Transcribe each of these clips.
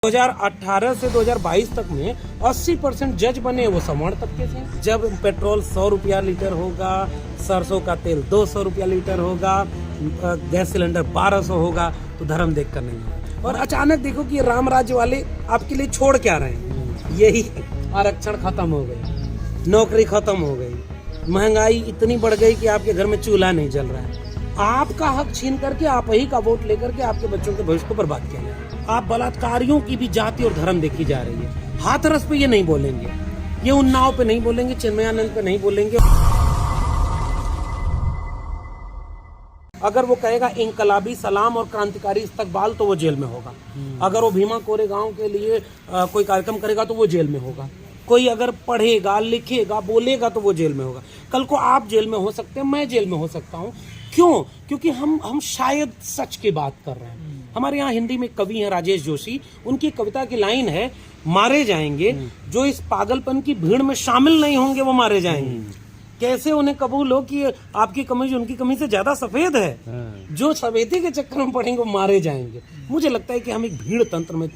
2018 से 2022 तक में 80% जज बने वो सवर्ण तबके से। जब पेट्रोल 100 रुपया लीटर होगा, सरसों का तेल 200 रुपया लीटर होगा, गैस सिलेंडर 1200 होगा, तो धर्म देख कर नहीं होगा। और अचानक देखो कि राम राज्य वाले आपके लिए छोड़ क्या रहे हैं, यही आरक्षण खत्म हो गई, नौकरी खत्म हो गई, महंगाई इतनी बढ़ गई कि आपके घर में चूल्हा नहीं जल रहा है। आपका हक छीन करके आप ही का वोट लेकर के आपके बच्चों के भविष्य को बर्बाद किया जाए। आप बलात्कारियों की भी जाति और धर्म देखी जा रही है। हाथरस पे ये नहीं बोलेंगे, ये उन्नाव पे नहीं बोलेंगे, चिन्मयानंद पे नहीं बोलेंगे। अगर वो कहेगा इंकलाबी सलाम और क्रांतिकारी इस्तकबाल तो वो जेल में होगा। अगर वो भीमा कोरेगांव के लिए कोई कार्यक्रम करेगा तो वो जेल में होगा। कोई अगर पढ़ेगा, लिखेगा, बोलेगा तो वो जेल में होगा। कल को आप जेल में हो सकते हैं, मैं जेल में हो सकता हूँ। क्यों? क्योंकि हम शायद सच की बात कर रहे हैं। हमारे यहाँ हिंदी में कवि हैं राजेश जोशी, उनकी कविता की लाइन है, मारे जाएंगे जो इस पागलपन की भीड़ में शामिल नहीं होंगे वो मारे जाएंगे। कैसे उन्हें कबूल हो कि आपकी कमीज उनकी कमीज से ज्यादा सफेद है? जो सफेदी के चक्कर में पड़ेंगे वो मारे जाएंगे। मुझे लगता है कि हम एक भीड़ तंत्र में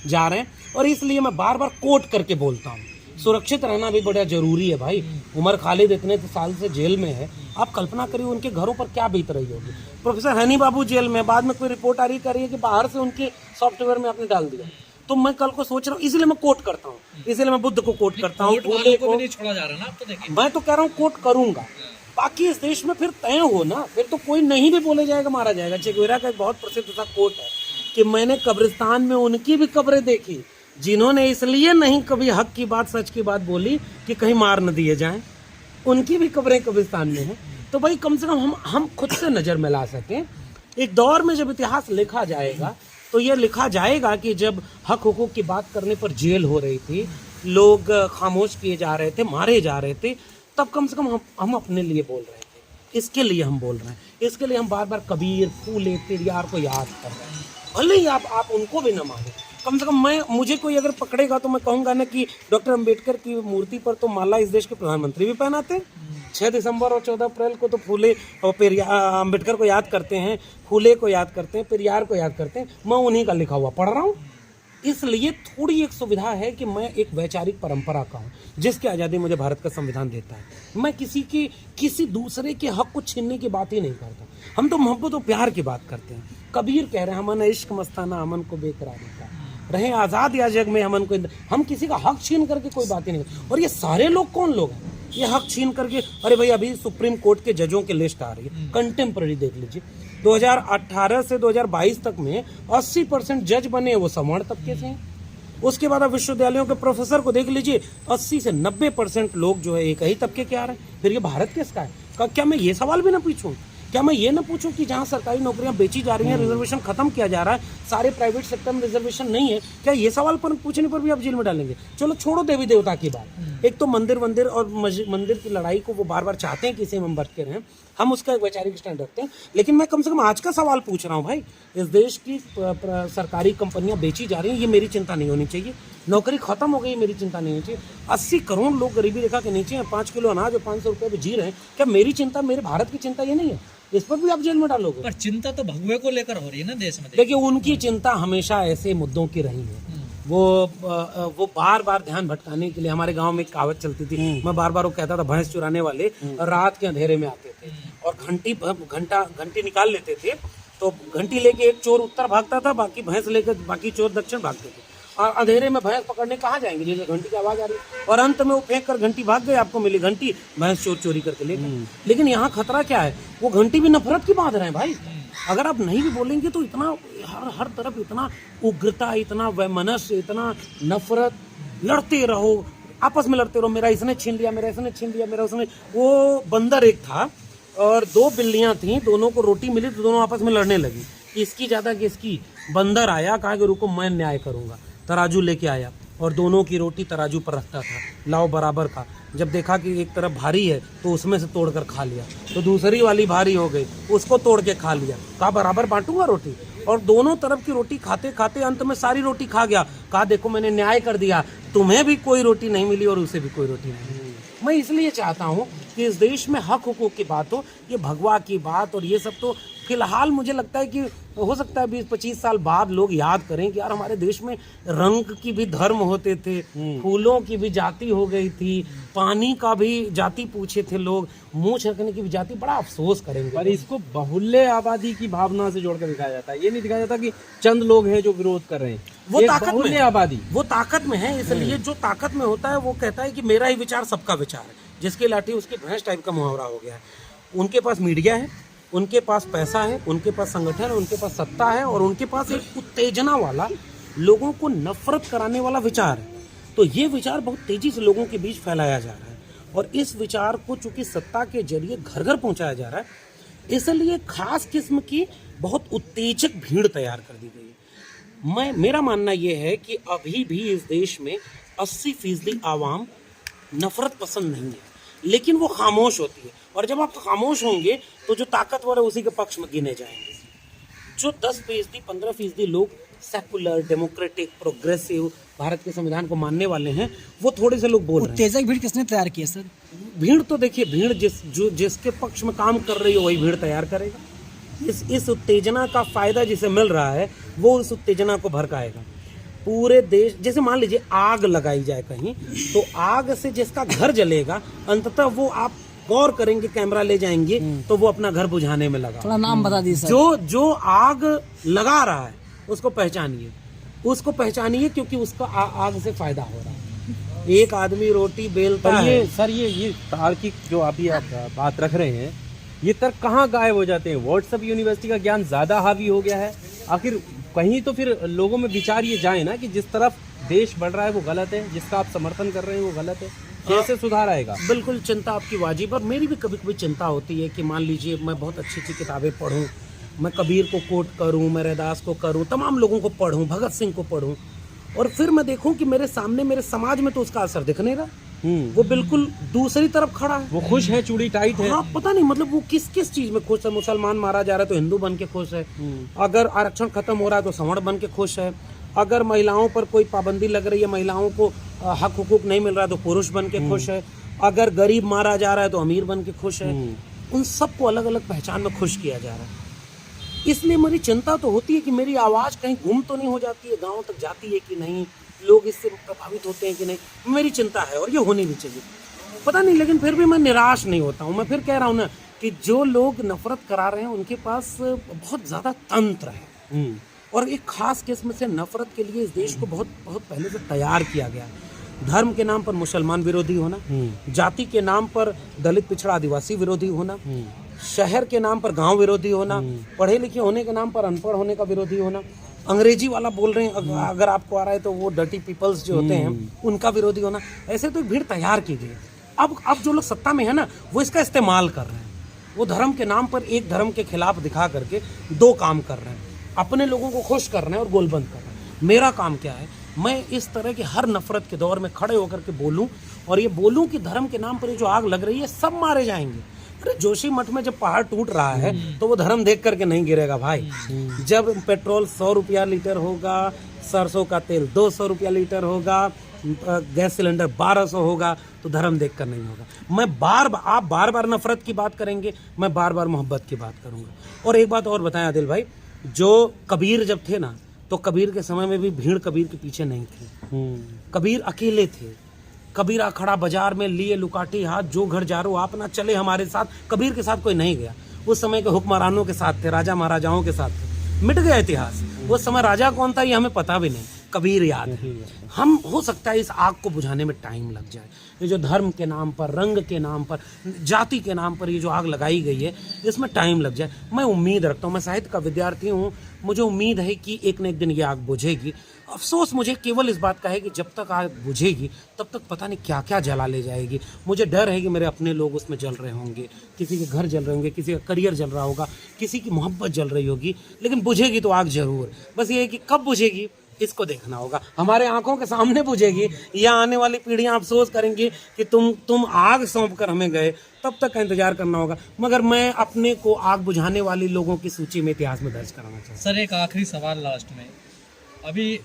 जा रहे हैं और इसलिए मैं बार बार कोट करके बोलता हूँ, सुरक्षित रहना भी बड़ा जरूरी है भाई। उमर खालिद इतने साल से जेल में है, आप कल्पना करिए उनके घरों पर क्या बीत रही होगी। प्रोफेसर हनी बाबू जेल में, बाद में कोई रिपोर्ट आ रही है कि बाहर से उनके सॉफ्टवेयर में आपने डाल दिया। तो मैं कल को सोच रहा हूँ, इसलिए मैं कोट करता हूँ, इसलिए मैं बुद्ध को कोट करता हूँ, फूले को नहीं छोड़ा जा रहा ना। तो देखिए मैं तो कह रहा हूँ कोट करूंगा, बाकी इस देश में फिर तय हो ना, फिर तो कोई नहीं भी बोले जाएगा मारा जाएगा। चे गुवेरा का एक बहुत प्रसिद्ध सा कोट है कि मैंने कब्रिस्तान में उनकी भी कब्रें देखी जिन्होंने इसलिए नहीं कभी हक की बात, सच की बात बोली कि कहीं मार न दिए जाएं। उनकी भी कब्रें कब्रिस्तान में हैं। तो भाई कम से कम हम खुद से नजर मिला सकें। एक दौर में जब इतिहास लिखा जाएगा तो ये लिखा जाएगा कि जब हक हुकूक की बात करने पर जेल हो रही थी, लोग खामोश किए जा रहे थे, मारे जा रहे थे, तब कम से कम हम अपने लिए बोल रहे थे। इसके लिए हम बोल रहे हैं, इसके लिए हम बार बार कबीर, फूले, पेरियार को याद कर रहे हैं। भले ही आप उनको भी न माने, कम से कम मुझे कोई अगर पकड़ेगा तो मैं कहूंगा ना कि डॉक्टर अंबेडकर की मूर्ति पर तो माला इस देश के प्रधानमंत्री भी पहनाते हैं। 6 दिसंबर और 14 अप्रैल को तो फूले और अंबेडकर को याद करते हैं, फूले को याद करते हैं, पेरियार को याद करते हैं। मैं उन्हीं का लिखा हुआ पढ़ रहा हूँ। इसलिए थोड़ी एक सुविधा है कि मैं एक वैचारिक परंपरा का हूँ जिसकी आज़ादी मुझे भारत का संविधान देता है। मैं किसी दूसरे के हक को छीनने की बात ही नहीं करता। हम तो मोहब्बत और प्यार की बात करते हैं। कबीर कह रहे हैं, हमन इश्क मस्ताना अमन को बेकरारी का, रहे आज़ाद या जग में हमन को। हम किसी का हक छीन करके कोई बात ही नहीं करते। और ये सारे लोग कौन लोग हैं ये हक छीन करके? अरे भाई अभी सुप्रीम कोर्ट के जजों की लिस्ट आ रही है, कंटेम्पररी देख लीजिए। 2018 से 2022 तक में 80% जज बने वो सवर्ण तबके से हैं। उसके बाद आप विश्वविद्यालयों के प्रोफेसर को देख लीजिए, 80 से 90% लोग जो है एक ही तबके के आ रहे हैं। फिर ये भारत किसका है? क्या मैं ये सवाल भी ना पूछूं? क्या मैं ये ना पूछूं कि जहां सरकारी नौकरियां बेची जा रही हैं, रिजर्वेशन खत्म किया जा रहा है, सारे प्राइवेट सेक्टर में रिजर्वेशन नहीं है, क्या ये सवाल पर पूछने पर भी आप जेल में डालेंगे? चलो छोड़ो देवी देवता की बात। एक तो मंदिर और मंदिर की लड़ाई को वो बार बार चाहते हैं कि इसे हम बट के रहें, हम उसका एक वैचारिक स्टैंड रखते हैं। लेकिन मैं कम से कम आज का सवाल पूछ रहा हूँ भाई, इस देश की सरकारी कंपनियां बेची जा रही हैं, ये मेरी चिंता नहीं होनी चाहिए। नौकरी खत्म हो गई, मेरी चिंता नहीं होनी चाहिए। 80 करोड़ लोग गरीबी रेखा के नीचे हैं, 5 किलो अनाज और 500 रुपये पे जी रहे हैं। क्या मेरी चिंता, मेरे भारत की चिंता ये नहीं है? इस पर भी आप जेल में डालोगे? पर चिंता तो भगवे को लेकर हो रही है ना देश में। देखिए उनकी चिंता हमेशा ऐसे मुद्दों की रही है। वो बार बार ध्यान भटकाने के लिए, हमारे गांव में एक कहावत चलती थी, मैं बार बार वो कहता था, भैंस चुराने वाले रात के अंधेरे में आते थे और घंटी निकाल लेते थे। तो घंटी लेके एक चोर उत्तर भागता था, बाकी चोर दक्षिण भागते थे। और अंधेरे में भैंस पकड़ने कहाँ जाएंगे जैसे घंटी की आवाज आ रही, और अंत में वो फेंक कर घंटी भाग गए, आपको मिली घंटी, भैंस चोरी करके ले गए। लेकिन यहाँ खतरा क्या है? वो घंटी भी नफरत की बांध रहे हैं भाई। अगर आप नहीं भी बोलेंगे तो इतना हर तरफ इतना उग्रता, इतना वैमनस्य, इतना नफरत, लड़ते रहो, आपस में लड़ते रहो, मेरा इसने छीन लिया, मेरा इसने छीन लिया, मेरा उसने। वो बंदर एक था और 2 बिल्लियां थी, दोनों को रोटी मिली तो दोनों आपस में लड़ने लगी, इसकी ज्यादा कि इसकी। बंदर आया, कहा कि रुको मैं न्याय करूंगा, तराजू लेके आया और दोनों की रोटी तराजू पर रखता था, लाओ बराबर का। जब देखा कि एक तरफ भारी है तो उसमें से तोड़कर खा लिया, तो दूसरी वाली भारी हो गई, उसको तोड़ के खा लिया, कहा बराबर बांटूंगा रोटी। और दोनों तरफ की रोटी खाते खाते अंत में सारी रोटी खा गया, कहा देखो मैंने न्याय कर दिया, तुम्हें भी कोई रोटी नहीं मिली और उसे भी कोई रोटी नहीं मिली। मैं इसलिए चाहता हूँ कि इस देश में हक हुकूक की बात हो, ये भगवा की बात और ये सब तो फिलहाल मुझे लगता है कि हो सकता है 20-25 साल बाद लोग याद करें कि यार हमारे देश में रंग की भी धर्म होते थे, फूलों की भी जाति हो गई थी, पानी का भी जाति पूछे थे लोग, मूंछ रखने की भी जाति, बड़ा अफसोस करेंगे। पर इसको बाहुल्य आबादी की भावना से जोड़कर दिखाया जाता है, ये नहीं दिखाया जाता कि चंद लोग हैं जो विरोध कर रहे हैं। वो एक ताकत में बाहुल्य है, आबादी वो ताकत में है, इसलिए जो ताकत में होता है वो कहता है कि मेरा ही विचार सबका विचार है, जिसकी लाठी उसकी भैंस टाइप का मुहावरा हो गया है। उनके पास मीडिया है, उनके पास पैसा है, उनके पास संगठन है, उनके पास सत्ता है, और उनके पास एक उत्तेजना वाला, लोगों को नफरत कराने वाला विचार है। तो ये विचार बहुत तेजी से लोगों के बीच फैलाया जा रहा है, और इस विचार को चूंकि सत्ता के जरिए घर घर पहुंचाया जा रहा है, इसलिए खास किस्म की बहुत उत्तेजक भीड़ तैयार कर दी गई है। मेरा मानना यह है कि अभी भी इस देश में 80% आवाम नफरत पसंद नहीं है, लेकिन वो खामोश होती है, और जब आप खामोश होंगे तो जो ताकतवर है उसी के पक्ष में गिने जाएंगे। जो 10%, 15% लोग सेकुलर, डेमोक्रेटिक, प्रोग्रेसिव, भारत के संविधान को मानने वाले हैं, वो थोड़े से लोग बोल रहे हैं। उत्तेजक भीड़ किसने तैयार की है सर? भीड़ तो देखिए, भीड़ जिसके पक्ष में काम कर रही हो वही भीड़ तैयार करेगा। इस उत्तेजना का फायदा जिसे मिल रहा है वो उस उत्तेजना को भड़काएगा। पूरे देश, जैसे मान लीजिए आग लगाई जाए कहीं, तो आग से जिसका घर जलेगा, अंततः वो, आप गौर करेंगे, कैमरा ले जाएंगे तो वो अपना घर बुझाने में लगा। थोड़ा नाम बता दीजिए। जो आग लगा रहा है उसको पहचानिए, क्योंकि उसका आग से फायदा हो रहा है। एक आदमी रोटी बेलता है। ये तार्किक जो अभी आप बात रख रहे हैं, ये तर्क कहाँ गायब हो जाते हैं? व्हाट्सएप यूनिवर्सिटी का ज्ञान ज्यादा हावी हो गया है। आखिर कहीं तो फिर लोगों में विचार ये जाए ना कि जिस तरफ देश बढ़ रहा है वो गलत है, जिसका आप समर्थन कर रहे हैं वो गलत है। कैसे सुधार आएगा? बिल्कुल चिंता आपकी वाजिब, और मेरी भी कभी कभी चिंता होती है कि मान लीजिए मैं बहुत अच्छी अच्छी किताबें पढूं, मैं कबीर को कोट करूं, मैं रैदास को करूं, तमाम लोगों को पढूं, भगत सिंह को पढूं, और फिर मैं देखूं कि मेरे सामने, मेरे समाज में तो उसका असर दिख नहीं रहा। वो बिल्कुल दूसरी तरफ खड़ा है। वो खुश है, चूड़ी टाइट है। हाँ, पता नहीं मतलब वो किस किस चीज में खुश है। मुसलमान मारा जा रहा है तो हिंदू बन के खुश है, अगर आरक्षण खत्म हो रहा है तो सवर्ण बन के खुश है, अगर महिलाओं पर कोई पाबंदी लग रही है, महिलाओं को हक हुकूक नहीं मिल रहा है तो पुरुष बन के खुश है, अगर गरीब मारा जा रहा है तो अमीर बन के खुश है। उन सबको अलग अलग पहचान में खुश किया जा रहा है। इसलिए मेरी चिंता तो होती है कि मेरी आवाज़ कहीं गुम तो नहीं हो जाती है, गाँव तक जाती है कि नहीं, लोग इससे प्रभावित होते हैं कि नहीं। मेरी चिंता है, और ये होनी भी चाहिए। पता नहीं, लेकिन फिर भी मैं निराश नहीं होता हूँ। मैं फिर कह रहा हूँ ना कि जो लोग नफरत करा रहे हैं उनके पास बहुत ज़्यादा तंत्र है, और एक खास किस्म से नफरत के लिए इस देश को बहुत बहुत पहले से तैयार किया गया है। धर्म के नाम पर मुसलमान विरोधी होना, जाति के नाम पर दलित, पिछड़ा, आदिवासी विरोधी होना, शहर के नाम पर गांव विरोधी होना, पढ़े लिखे होने के नाम पर अनपढ़ होने का विरोधी होना, अंग्रेजी वाला बोल रहे हैं अगर आपको आ रहा है तो वो डर्टी पीपल्स जो होते हैं उनका विरोधी होना। ऐसे तो एक भीड़ तैयार की गई। अब जो लोग सत्ता में है ना, वो इसका इस्तेमाल कर रहे हैं। वो धर्म के नाम पर एक धर्म के खिलाफ दिखा करके दो काम कर रहे हैं, अपने लोगों को खुश कर रहे हैं और गोलबंद कर रहे हैं। मेरा काम क्या है, मैं इस तरह के हर नफरत के दौर में खड़े होकर के बोलूं, और ये बोलूं कि धर्म के नाम पर ये जो आग लग रही है सब मारे जाएंगे। अरे जोशी मठ में जब पहाड़ टूट रहा है तो वो धर्म देख करके नहीं गिरेगा भाई। जब पेट्रोल 100 रुपया लीटर होगा, सरसों का तेल 200 रुपया लीटर होगा, गैस सिलेंडर 1200 होगा, तो धर्म देख कर नहीं होगा। आप बार बार नफरत की बात करेंगे, मैं बार बार मोहब्बत की बात करूंगा। और एक बात और बताएं आदिल भाई, जो कबीर जब थे ना, तो कबीर के समय में भी भीड़ कबीर के पीछे नहीं थी। कबीर अकेले थे। कबीर खड़ा बाजार में लिए लुकाटी हाथ, जो घर जा रो आप ना चले हमारे साथ। कबीर के साथ कोई नहीं गया। उस समय के हुक्मरानों के साथ थे, राजा महाराजाओं के साथ थे। मिट गया इतिहास। उस समय राजा कौन था ये हमें पता भी नहीं, कबीर याद है। हम, हो सकता है इस आग को बुझाने में टाइम लग जाए। ये जो धर्म के नाम पर, रंग के नाम पर, जाति के नाम पर ये जो आग लगाई गई है, इसमें टाइम लग जाए। मैं उम्मीद रखता हूँ, मैं साहित्य का विद्यार्थी हूँ, मुझे उम्मीद है कि एक न एक दिन ये आग बुझेगी। अफसोस मुझे केवल इस बात का है कि जब तक आग बुझेगी तब तक पता नहीं क्या क्या जला ले जाएगी। मुझे डर है कि मेरे अपने लोग उसमें जल रहे होंगे, किसी के घर जल रहे होंगे, किसी का करियर जल रहा होगा, किसी की मोहब्बत जल रही होगी, लेकिन बुझेगी तो आग जरूर। बस ये है कि कब बुझेगी इसको देखना होगा। हमारे आंखों के सामने बुझेगी या आने वाली पीढ़ियां अफसोस करेंगी कि तुम आग सौंप कर हमें गए, तब तक का इंतजार करना होगा। मगर मैं अपने को आग बुझाने वाली लोगों की सूची में इतिहास में दर्ज कराना चाहता हूँ। सर एक आखिरी सवाल लास्ट में, अभी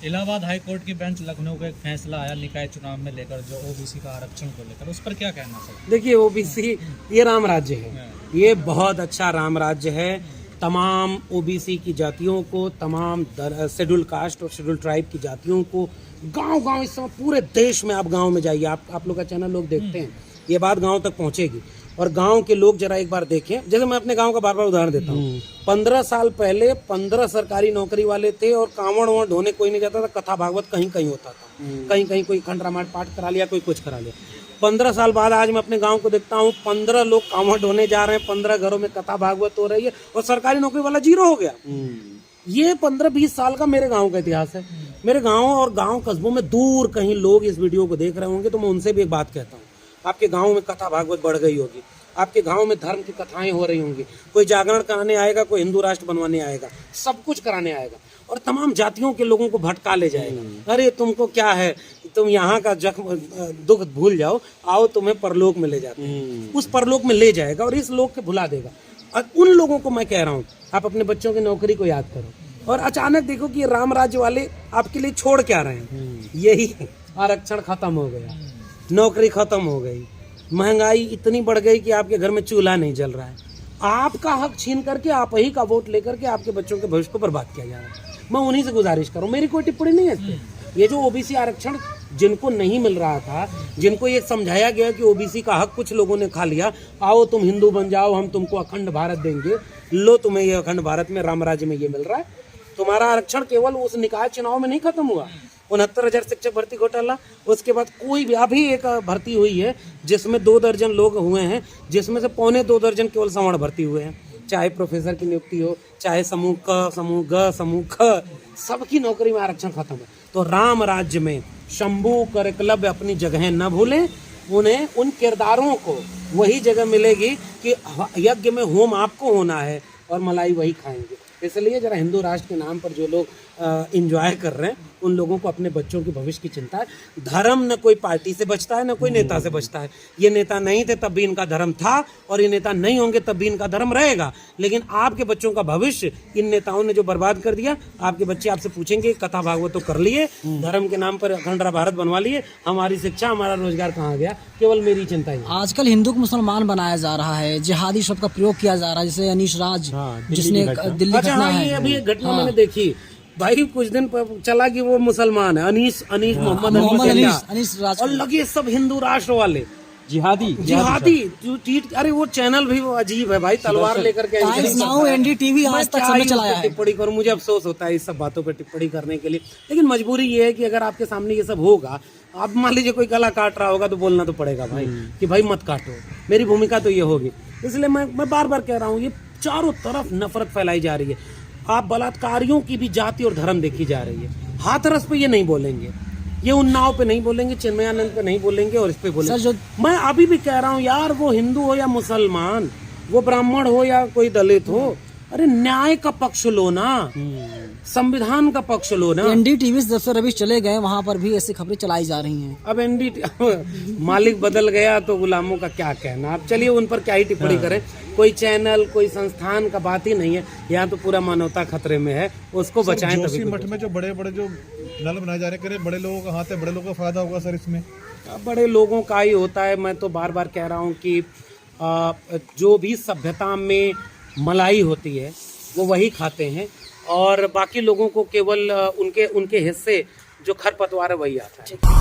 इलाहाबाद हाई कोर्ट की बेंच लखनऊ का एक फैसला आया निकाय चुनाव में लेकर, जो ओबीसी का आरक्षण को लेकर, उस पर क्या कहना सर? देखिए, ओबीसी ये राम राज्य है, ये बहुत अच्छा राम राज्य है। तमाम ओबीसी की जातियों को, तमाम शेड्यूल कास्ट और शेड्यूल ट्राइब की जातियों को गांव-गांव, इस समय पूरे देश में आप गांव में जाइए, आप लोग का चैनल लोग देखते हैं, ये बात गांव तक पहुंचेगी। और गांव के लोग जरा एक बार देखें, जैसे मैं अपने गांव का बार बार उदाहरण देता हूँ, 15 साल पहले 15 सरकारी नौकरी वाले थे और कांवड़ वावड़ ढोने कोई नहीं जाता था, कथा भागवत कहीं कहीं होता था, कहीं कहीं कोई खंड रामायण पाठ करा लिया, कोई कुछ करा लिया। 15 साल बाद आज मैं अपने गांव को देखता हूँ, 15 लोग कांवड़ ढोने जा रहे हैं, 15 घरों में कथा भागवत हो रही है और सरकारी नौकरी वाला जीरो हो गया। ये 15-20 साल का मेरे गांव का इतिहास है। मेरे गांव और गांव कस्बों में दूर कहीं लोग इस वीडियो को देख रहे होंगे, तो मैं उनसे भी एक बात कहता हूँ, आपके गांव में कथा भागवत बढ़ गई होगी, आपके गांव में धर्म की कथाएं हो रही होंगी, कोई जागरण कराने आएगा, कोई हिंदू राष्ट्र बनवाने आएगा, सब कुछ कराने आएगा और तमाम जातियों के लोगों को भटका ले जाएगा। अरे तुमको क्या है, तुम यहाँ का जख्म दुख भूल जाओ, आओ तुम्हें परलोक में ले जाते हैं। उस परलोक में ले जाएगा और इस लोक के भुला देगा। और उन लोगों को मैं कह रहा हूँ, आप अपने बच्चों की नौकरी को याद करो और अचानक देखो कि राम राज्य वाले आपके लिए छोड़ क्या रहे हैं। यही आरक्षण खत्म हो गया, नौकरी खत्म हो गई, महंगाई इतनी बढ़ गई कि आपके घर में चूल्हा नहीं जल रहा है, आपका हक छीन करके आप ही का वोट लेकर के आपके बच्चों के भविष्य को बर्बाद किया जा रहा है। मैं उन्हीं से गुजारिश करूं, मेरी कोई टिप्पणी नहीं है इस पे। ये जो ओबीसी आरक्षण जिनको नहीं मिल रहा था, जिनको ये समझाया गया कि ओबीसी का हक कुछ लोगों ने खा लिया, आओ तुम हिंदू बन जाओ, हम तुमको अखंड भारत देंगे, लो तुम्हें ये अखंड भारत में राम राज्य में ये मिल रहा है। तुम्हारा आरक्षण केवल उस निकाय चुनाव में नहीं खत्म हुआ, 69,000 शिक्षक भर्ती घोटाला, उसके बाद कोई भी अभी एक भर्ती हुई है जिसमें 2 दर्जन लोग हुए हैं, जिसमें से 2.25 दर्जन केवल सवर्ण भर्ती हुए हैं। चाहे प्रोफेसर की नियुक्ति हो, चाहे समूह क, समूह ग, समूह ख, सबकी नौकरी में आरक्षण खत्म है। तो राम राज्य में शंभू कर एकलव्य अपनी जगह न भूलें, उन्हें उन किरदारों को वही जगह मिलेगी कि यज्ञ में होम आपको होना है और मलाई वही खाएंगे। इसलिए जरा हिंदू राष्ट्र के नाम पर जो लोग एंजॉय कर रहे हैं, उन लोगों को अपने बच्चों के भविष्य की चिंता है। धर्म न कोई पार्टी से बचता है, न कोई नेता से बचता है। ये नेता नहीं थे तब भी इनका धर्म था और ये नेता नहीं होंगे तब भी इनका धर्म रहेगा। लेकिन आपके बच्चों का भविष्य इन नेताओं ने जो बर्बाद कर दिया, आपके बच्चे आपसे पूछेंगे कथा भागवत तो कर लिए, धर्म के नाम पर अखंड भारत बनवा लिए, हमारी शिक्षा हमारा रोजगार कहाँ गया। केवल मेरी चिंता है। आजकल हिंदू को मुसलमान बनाया जा रहा है, जिहादी शब्द का प्रयोग किया जा रहा है, जैसे अनीश राज जिसने दिल्ली अच्छा हाँ, ये अभी एक घटना मैंने देखी भाई, कुछ दिन चला कि वो मुसलमान है, अनीस मोहम्मद अनीस राज, और लगे सब हिंदू राष्ट्र वाले जिहादी अरे वो चैनल भी वो अजीब है भाई, तलवार लेकर के एनडीटीवी आज तक समय चलाया है। टिप्पणी करूं, मुझे अफसोस होता है इस सब बातों पे टिप्पणी करने के लिए, लेकिन मजबूरी ये है कि अगर आपके सामने ये सब होगा, आप मान लीजिए कोई गला काट रहा होगा तो बोलना तो पड़ेगा भाई कि भाई मत काटो, मेरी भूमिका तो ये होगी। इसलिए मैं बार बार कह रहा हूँ, ये चारों तरफ नफरत फैलाई जा रही है। आप बलात्कारियों की भी जाति और धर्म देखी जा रही है। हाथरस पे ये नहीं बोलेंगे, ये उन्नाव पे नहीं बोलेंगे, चिन्मयानंद पे नहीं बोलेंगे और इस पे बोलेंगे। मैं अभी भी कह रहा हूँ यार, वो हिंदू हो या मुसलमान, वो ब्राह्मण हो या कोई दलित हो, अरे न्याय का पक्ष लो ना, संविधान का पक्ष लो ना। एनडीटीवी जब से रवि चले गए वहाँ पर भी ऐसी खबरें चलाई जा रही हैं। अब मालिक बदल गया तो गुलामों का क्या कहना। अब चलिए उन पर क्या ही टिप्पणी करें, कोई चैनल कोई संस्थान का बात ही नहीं है, यहाँ तो पूरा मानवता खतरे में है, उसको बचाएं। जोशी मठ में जो बड़े बड़े जो नल बनाए जा रहे हैं, बड़े लोगों का हाथ है, बड़े लोगों का फायदा होगा सर इसमें। बड़े लोगों का ही होता है। मैं तो बार बार कह रहा हूँ कि जो भी सभ्यता में मलाई होती है वो वही खाते हैं और बाकी लोगों को केवल उनके हिस्से जो खरपतवार है वही आता है।